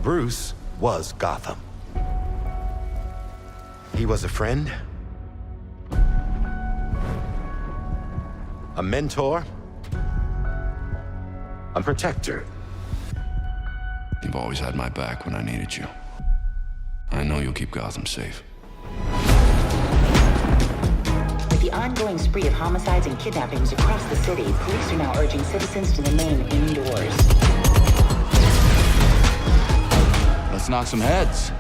Bruce was Gotham. He was a friend, a mentor, a protector. You've always had my back when I needed you. I know you'll keep Gotham safe. With the ongoing spree of homicides and kidnappings across the city, police are now urging citizens to remain indoors. Let's knock some heads.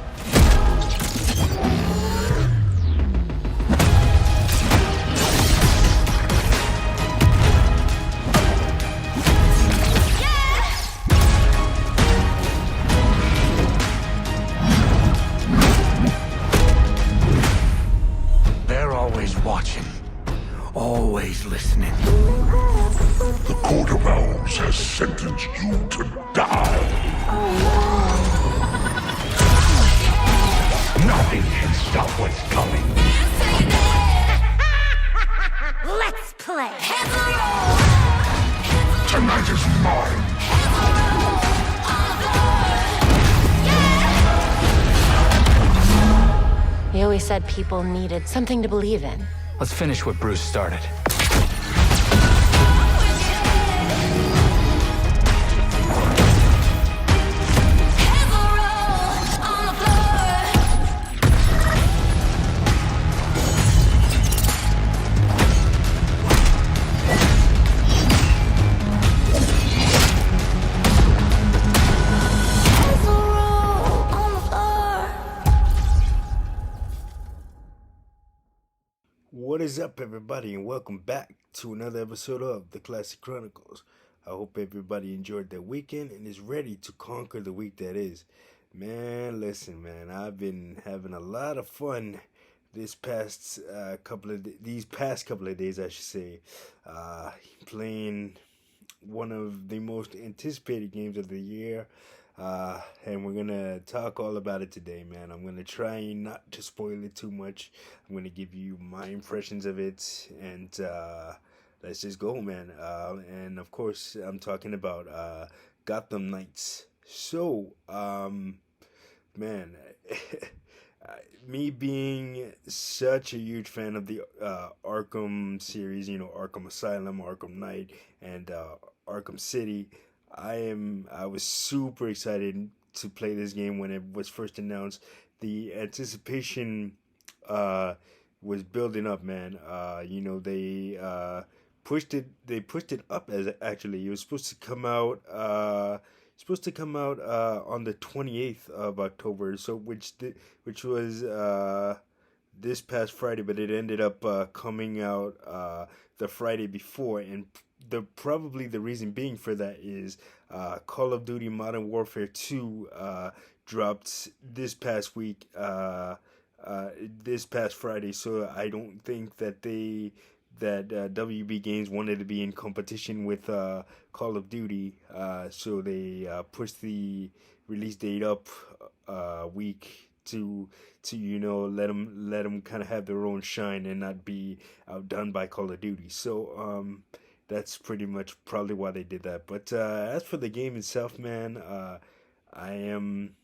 They're always watching, always listening. The Court of Owls has sentenced you to die. Nothing can stop what's coming. Let's play! Tonight is mine. You always said people needed something to believe in. Let's finish what Bruce started. What is up, everybody, and welcome back to another episode of the Classic Chronicles. I hope everybody enjoyed their weekend and is ready to conquer the week that is. Man, listen, man, I've been having a lot of fun these past couple of days, I should say, playing one of the most anticipated games of the year. And we're gonna talk all about it today, man. I'm gonna try not to spoil it too much. I'm gonna give you my impressions of it, and let's just go, man. And of course, I'm talking about Gotham Knights. So, man, me being such a huge fan of the Arkham series, you know, Arkham Asylum, Arkham Knight, and Arkham City, I was super excited to play this game when it was first announced. The anticipation was building up, man. You know, they pushed it up, as actually it was supposed to come out on the 28th of October, so which was this past Friday, but it ended up coming out the Friday before. And probably the reason being for that is Call of Duty Modern Warfare 2 dropped this past week, this past Friday. So I don't think that WB Games wanted to be in competition with Call of Duty, so they pushed the release date up a week to you know, let them kind of have their own shine and not be outdone by Call of Duty. So that's pretty much probably why they did that. But as for the game itself, man, I'm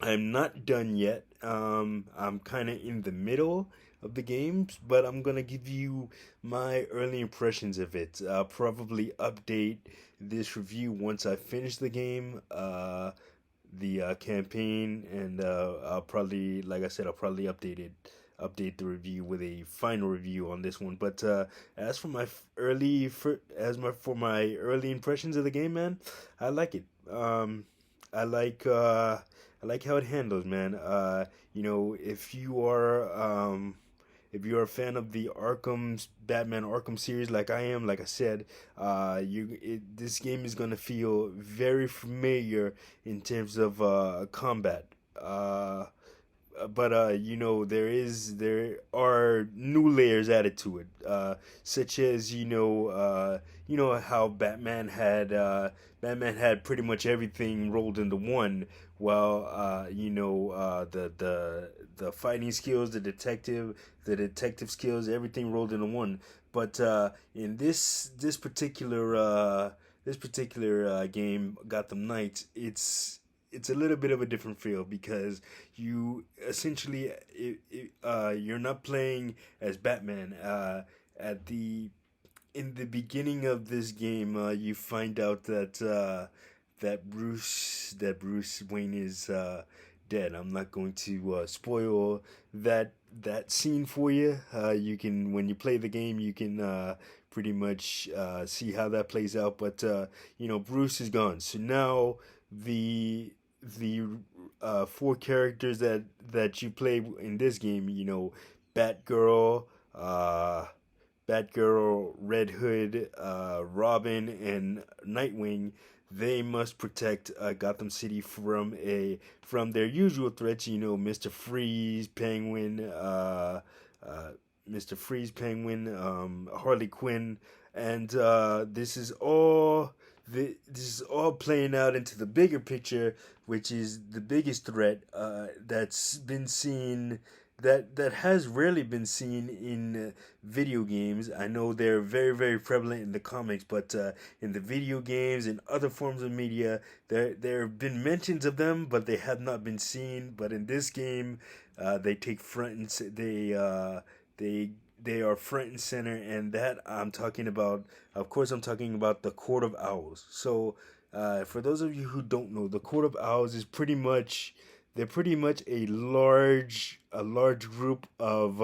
not done yet. I'm kind of in the middle of the games, but I'm gonna give you my early impressions of it. I'll probably update this review once I finish the game, the campaign, and I'll probably, like I said, update the review with a final review on this one. But as for my early impressions of the game, man, I like it. I like how it handles, man. You know, if you are a fan of the Batman Arkham series, like I am, like I said, this game is gonna feel very familiar in terms of combat. But you know, there are new layers added to it, such as you know how Batman had pretty much everything rolled into one, while you know, the fighting skills, the detective skills, everything rolled into one. But in this particular game, Gotham Knights, it's a little bit of a different feel because you essentially you're not playing as Batman. At the In the beginning of this game, you find out that Bruce Wayne is dead. I'm not going to spoil that scene for you. You can, when you play the game, you can pretty much see how that plays out. But Bruce is gone. So now the four characters that you play in this game, Batgirl, Red Hood, Robin, and Nightwing, they must protect Gotham City from their usual threats. Mr. Freeze, Penguin, Harley Quinn, and this is all playing out into the bigger picture, which is the biggest threat that's been seen. That has rarely been seen in video games. I know they're very, very prevalent in the comics, but in the video games and other forms of media, there have been mentions of them, but they have not been seen. But in this game, they take front and they are front and center, and that I'm talking about. Of course, I'm talking about the Court of Owls. So, for those of you who don't know, the Court of Owls is pretty much a large group of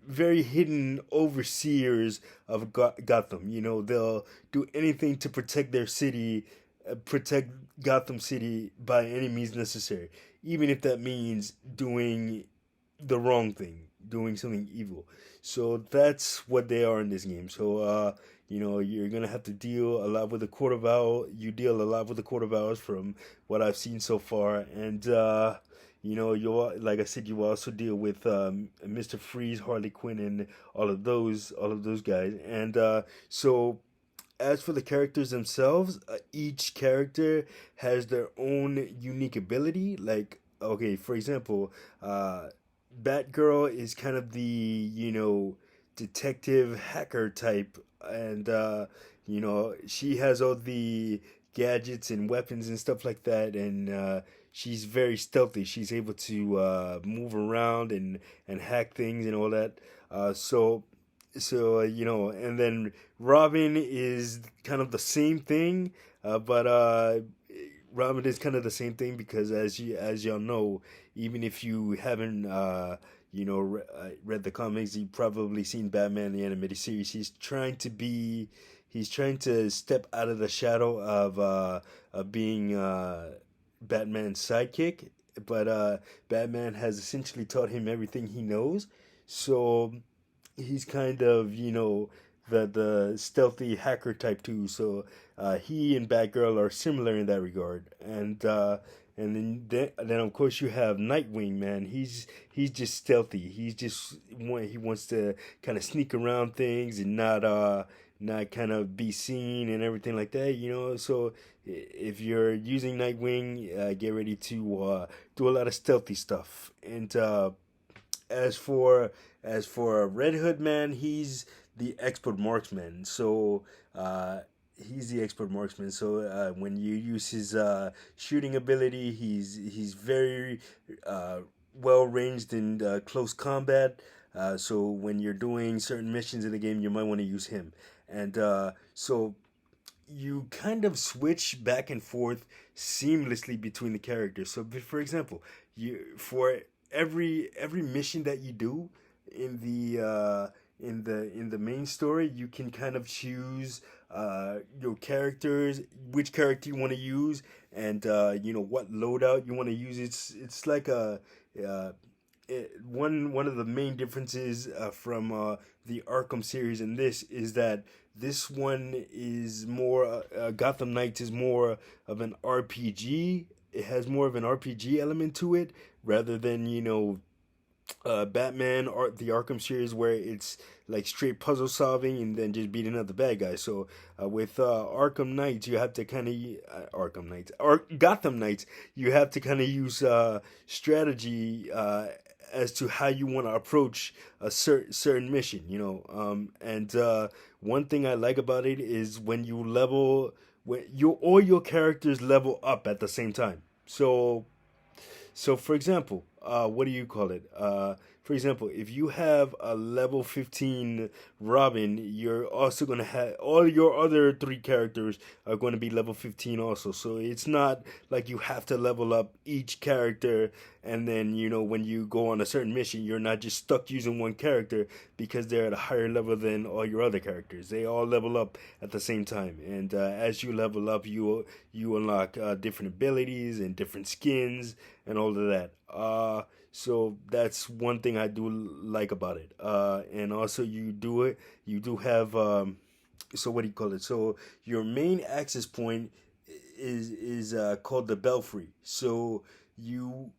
very hidden overseers of Gotham. They'll do anything to protect their city, protect Gotham City by any means necessary, even if that means doing the wrong thing, doing something evil. So that's what they are in this game. So you're gonna have to deal a lot with the Court of Owls. You deal a lot with the Court of Owls from what I've seen so far, and you, like I said, you also deal with Mr. Freeze, Harley Quinn, and all of those guys. And so, as for the characters themselves, each character has their own unique ability. Like, okay, for example, Batgirl is kind of the detective hacker type, and she has all the gadgets and weapons and stuff like that, and she's very stealthy. She's able to move around and hack things and all that. So and then Robin is kind of the same thing, but Robin is kind of the same thing because as y'all know, even if you haven't read the comics, you've probably seen Batman the animated series. He's trying to step out of the shadow of being Batman's sidekick, but Batman has essentially taught him everything he knows. So he's kind of the stealthy hacker type too. So he and Batgirl are similar in that regard, and then of course you have Nightwing, man. He's just stealthy. He wants to kind of sneak around things and not kind of be seen and everything like that. So if you're using Nightwing, get ready to do a lot of stealthy stuff. And as for Red Hood, man, he's the expert marksman. So when you use his shooting ability, he's very well ranged in close combat. So when you're doing certain missions in the game, you might want to use him. And so you kind of switch back and forth seamlessly between the characters. So, for example, for every mission that you do in the main story, you can kind of choose your characters, which character you want to use, and what loadout you want to use. It's like one of the main differences from the Arkham series in this is that this one is more Gotham Knights is more of an RPG. It has more of an RPG element to it rather than Batman or the Arkham series where it's like straight puzzle solving and then just beating up the bad guys. So with Arkham Knights, you have to kind of Gotham Knights, you have to kind of use strategy as to how you want to approach a certain mission. And one thing I like about it is when you level when all your characters level up at the same time. So, for example, what do you call it? For example, if you have a level 15 Robin, you're also going to have all your other three characters are going to be level 15 also. So it's not like you have to level up each character, and then, when you go on a certain mission, you're not just stuck using one character because they're at a higher level than all your other characters. They all level up at the same time. And as you level up, you unlock different abilities and different skins and all of that. So that's one thing I do like about it. And also you do have, so what do you call it? So your main access point is called the Belfry. So you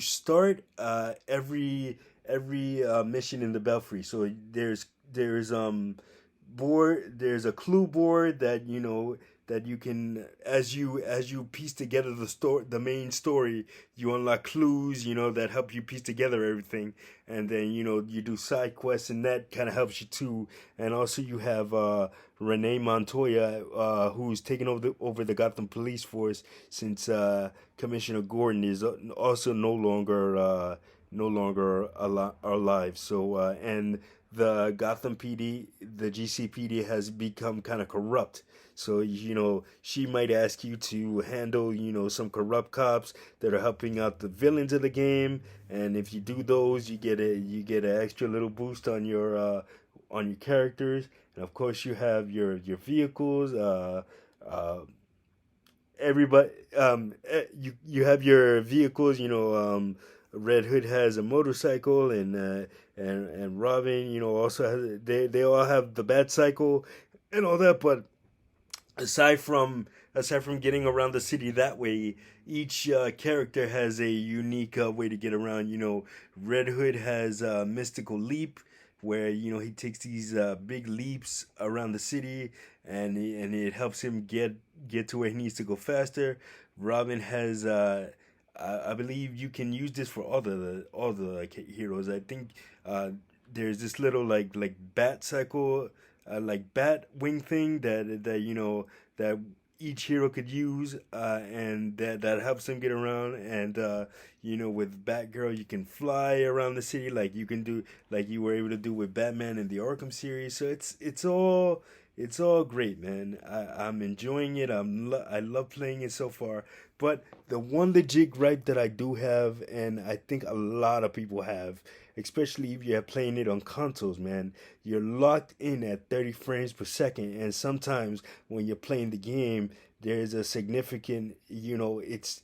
start every mission in the Belfry. So there's there's a clue board that that you can, as you piece together the main story, you unlock clues that help you piece together everything, and then you do side quests, and that kind of helps you too. And also you have Renee Montoya, who's taken over the Gotham police force since Commissioner Gordon is also no longer alive. So and the Gotham PD, the GCPD, has become kind of corrupt. So she might ask you to handle some corrupt cops that are helping out the villains of the game, and if you do those, you get an extra little boost on your characters. And of course you have your vehicles. Everybody, you have your vehicles. Red Hood has a motorcycle, and Robin, also has, they all have the bat cycle and all that. But aside from getting around the city that way, each character has a unique way to get around. Red Hood has a mystical leap, where he takes these big leaps around the city, and it helps him get to where he needs to go faster. Robin has I believe you can use this for all the heroes. I think there's this little like bat cycle, like bat wing thing that each hero could use, and that helps them get around. And with Batgirl, you can fly around the city like you can do, like you were able to do with Batman in the Arkham series. So it's all great, man. I'm enjoying it. I love playing it so far. But the one legit gripe that I do have, and I think a lot of people have, especially if you're playing it on consoles, man, you're locked in at 30 frames per second. And sometimes when you're playing the game, there's a significant, it's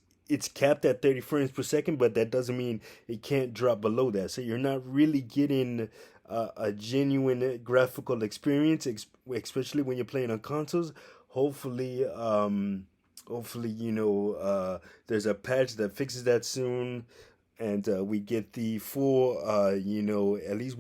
capped at 30 frames per second, but that doesn't mean it can't drop below that. So you're not really getting a genuine graphical experience, especially when you're playing on consoles. Hopefully, there's a patch that fixes that soon, and we get the full, at least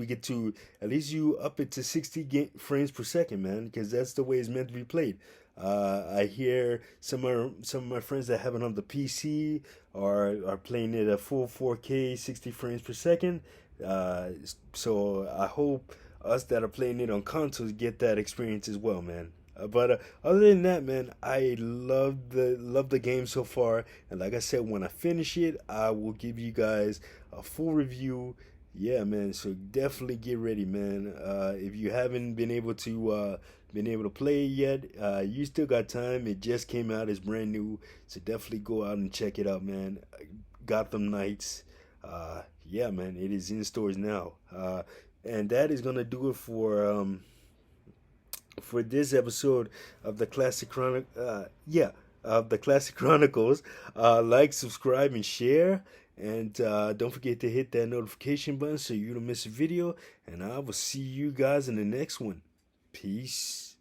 you up it to 60 frames per second, man, because that's the way it's meant to be played. I hear some of my friends that have it on the PC are playing it at full 4K, 60 frames per second. So I hope us that are playing it on consoles get that experience as well, man. But other than that, man, I love the game so far. And like I said, when I finish it, I will give you guys a full review. Yeah, man. So definitely get ready, man. If you haven't been able to play it yet, you still got time. It just came out. It's brand new. So definitely go out and check it out, man. Gotham Knights. Yeah, man. It is in stores now. And that is gonna do it for this episode of the Classic Chronicles. Like, subscribe, and share. And don't forget to hit that notification button so you don't miss a video. And I will see you guys in the next one. Peace.